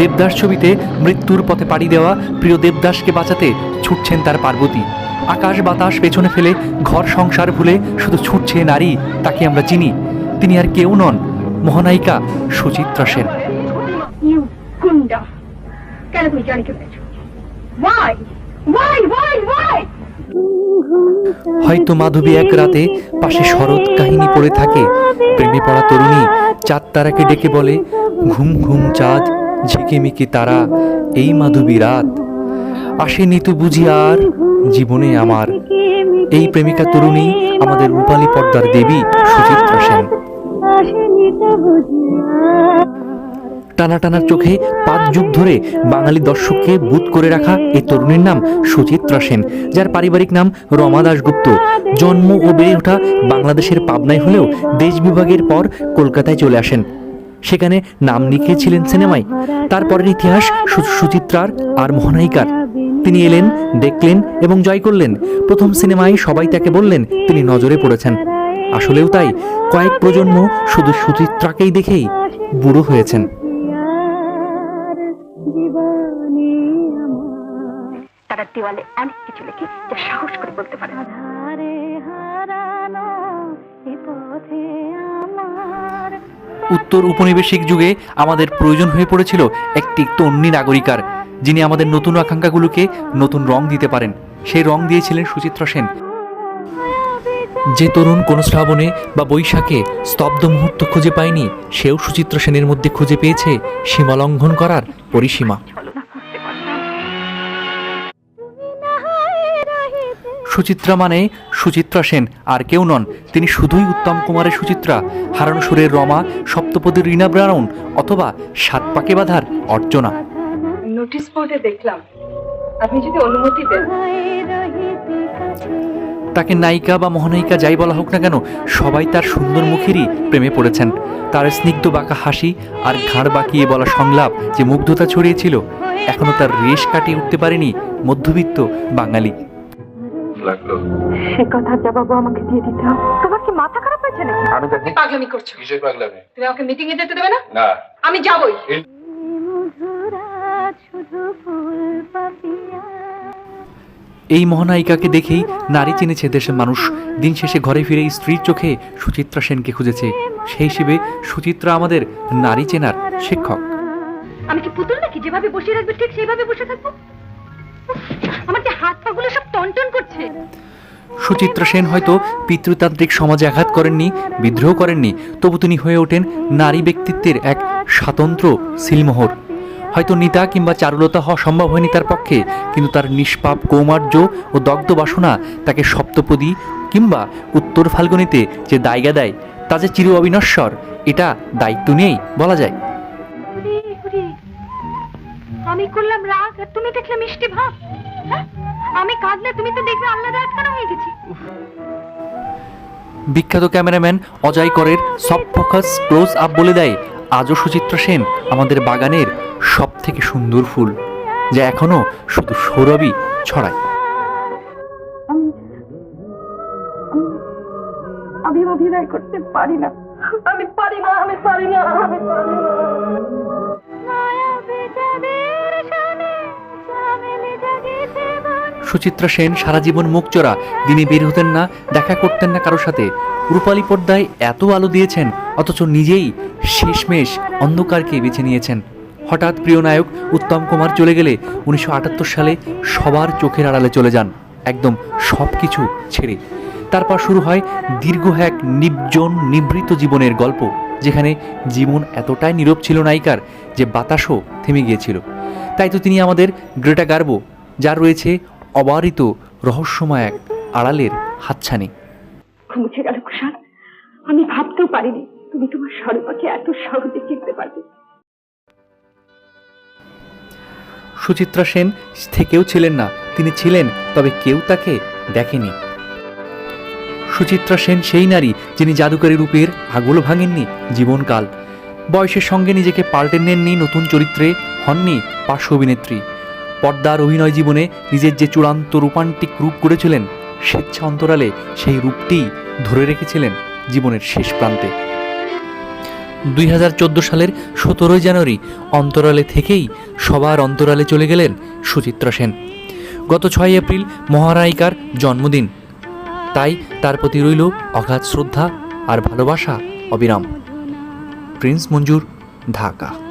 দেবদাস ছবিতে মৃত্যুর পথে পাড়ি দেওয়া প্রিয় দেবদাসকে বাঁচাতে ছুটছেন তার পার্বতী। আকাশ বাতাস পেছনে ফেলে ঘর সংসার ভুলে শুধু ছুটছে নারী, তাকে আমরা চিনি। তিনি আর কেউ নন, মহানায়িকা সুচিত্রা সেন। হয়তো মাধবী এক রাতে পাশে শরৎ কাহিনী পড়ে থাকে, প্রেমে পড়া তরুণী চাঁদ তারাকে ডেকে বলে, ঘুম ঘুম চাঁদ ঝিকিমিকি তারা, এই মাধবী রাত আসেনি তো বুঝি আর জীবনে আমার। এই প্রেমিকা তরুণী আমাদের রূপালী পর্দার দেবী সুচিত্রা সেন। টানা টানার চোখে 5 যুগ ধরে বাঙালি দর্শককে বুঁদ করে রাখা এই তরুণীর নাম সুচিত্রা সেন, যার পারিবারিক নাম রমা দাশগুপ্ত। জন্ম ও বেড়ে ওঠা বাংলাদেশের পাবনায় হলেও দেশ বিভাগের পর কলকাতায় চলে আসেন। সেখানে নাম লিখিয়েছিলেন সিনেমায়। তারপরের ইতিহাস সুচিত্রার আর মহানায়িকার। তিনি এলেন, দেখলেন এবং জয় করলেন। প্রথম সিনেমায় সবাই তাকে বললেন তিনি নজরে পড়েছেন। আসলেও তাই, কয়েক প্রজন্ম শুধু সুচিত্রাকেই দেখেই বুড়ো হয়েছেন। তারা দেওয়ালে অনেক কিছু লেখে, যা সাহস করে বলতে পারে। উত্তর উপনিবেশিক যুগে আমাদের প্রয়োজন হয়ে পড়েছিল একটি তন্বী নাগরিকার, যিনি আমাদের নতুন আকাঙ্ক্ষাগুলোকে নতুন রং দিতে পারেন। সেই রং দিয়েছিলেন সুচিত্রা সেন। যে তরুণ কোনো শ্রাবণে বা বৈশাখে স্তব্ধ মুহূর্ত খুঁজে পায়নি, সেও সুচিত্রা সেনের মধ্যে খুঁজে পেয়েছে সীমা লঙ্ঘন করার পরিসীমা। সুচিত্রা মানে সুচিত্রা সেন আর কেউ নন, তিনি শুধুই উত্তম কুমারের সুচিত্রা, হারানো সুরের রমা, সপ্তপদীর রীনা ব্রাউন অথবা সাত পাকে বাঁধার অর্চনা। নোটিশ বোর্ডে দেখলাম, আপনি যদি অনুমতি দেন। তাকে নায়িকা বা মহানায়িকা যাই বলা হোক না কেন, সবাই তার সুন্দর মুখেরই প্রেমে পড়েছেন। তার স্নিগ্ধ বাঁকা হাসি আর ঘাড় বাঁকিয়ে বলা সংলাপ যে মুগ্ধতা ছড়িয়েছিল, এখনো তার রেশ কাটিয়ে উঠতে পারেনি মধ্যবিত্ত বাঙালি। সে কথার জবাব আমাকে দিয়ে দিতে হবে। তোমার কি মাথা খারাপ হয়েছে নাকি? আমি দেখি পাগলামি করছো। কিসের পাগলামি? তুমি আমাকে মিটিং এ যেতে দেবে না? না, আমি যাবই। এই মহানায়িকাকে দেখেই নারী চিনেছে দেশের মানুষ। দিন শেষে ঘরে ফিরে স্ত্রীর চোখে সুচিত্রা সেনকে খুঁজেছে। সেই হিসেবে সুচিত্রা আমাদের নারী চেনার শিক্ষক। আমি কি পুতুল নাকি যেভাবে বসে রাখবে ঠিক সেইভাবে বসে থাকবো? আমার যে হাত পাগুলো সব টনটন করছে। সুচিত্রা সেন হয়তো পিতৃতান্ত্রিক সমাজে আঘাত করেননি, বিদ্রোহ করেননি, তবু তিনি হয়ে ওঠেন নারী ব্যক্তিত্বের এক স্বাতন্ত্র সিলমোহর। হয়তো নিতা কিংবা চারুলতা হওয়া সম্ভব হয়নি তার পক্ষে, কিন্তু তার নিষ্পাপ কৌমার্য ও দগ্ধ বাসনা তাকে সপ্তপদী কিংবা উত্তর ফাল্গুনিতে যে দায়গা দেয়, তা যে চির অবিনশ্বর, এটা দায়িত্ব নিয়েই বলা যায়। আমি করলাম রাগ আর তুমি দেখলে মিষ্টি ভাব। আমি কাঁদলে তুমি তো দেখবে আল্লাহর আটকানো হয়ে গেছি। বিখ্যাত ক্যামেরাম্যান অজয় করের সফট ফোকাস ক্লোজ আপ বলে দেয়, আজও সুচিত্রা সেন আমাদের বাগানের সব থেকে সুন্দর ফুল, যা এখনো শুধু সৌরভই ছড়ায়। আমি অভিনয় করতে পারি না, আমি পারি না, আমি পারি না, আমি পারি না। সুচিত্রা সেন সারা জীবন মুখ চোরা, দিনে বের হতেন না, দেখা করতেন না কারোর সাথে। রূপালী পর্দায় এত আলো দিয়েছেন, অথচ নিজেই শেষমেশ অন্ধকারকে বেছে নিয়েছেন। হঠাৎ প্রিয় নায়ক উত্তম কুমার চলে গেলে 1978 সালে সবার চোখের আড়ালে চলে যান, একদম সব কিছু ছেড়ে। তারপর শুরু হয় দীর্ঘ এক নির্জন নিভৃত জীবনের গল্প, যেখানে জীবন এতটাই নীরব ছিল নায়িকার যে বাতাসও থেমে গিয়েছিল। তাই তো তিনি আমাদের গ্রেটা গার্বো, যার রয়েছে অবারিত রহস্যময় এক আড়ালের হাতছানি। মুছে গেল কুষাণ, আমি ভাবতেও পারিনি তুমি তোমার স্বরূপকে এত সহজে চিনতে পারবে। সুচিত্রা সেন থেকেও ছিলেন না, তিনি ছিলেন, তবে কেউ তাকে দেখেনি। সুচিত্রা সেন সেই নারী যিনি জাদুকরী রূপের আগলও ভাঙেননি জীবনকাল। বয়সের সঙ্গে নিজেকে পাল্টে নেননি, নতুন চরিত্রে হননি পার্শ্ব অভিনেত্রী। পর্দার অভিনয় জীবনে নিজের যে চূড়ান্ত রূপান্তিক রূপ গড়েছিলেন, স্বেচ্ছা অন্তরালে সেই রূপটিই ধরে রেখেছিলেন জীবনের শেষ প্রান্তে। 2014 সালের 17 জানুয়ারি অন্তরালে থেকেই সবার অন্তরালে চলে গেলেন সুচিত্রা সেন। গত 6 এপ্রিল মহানায়িকার জন্মদিন, তাই তার প্রতি রইল অগাধ শ্রদ্ধা আর ভালোবাসা অবিরাম। প্রিন্স মঞ্জুর, ঢাকা।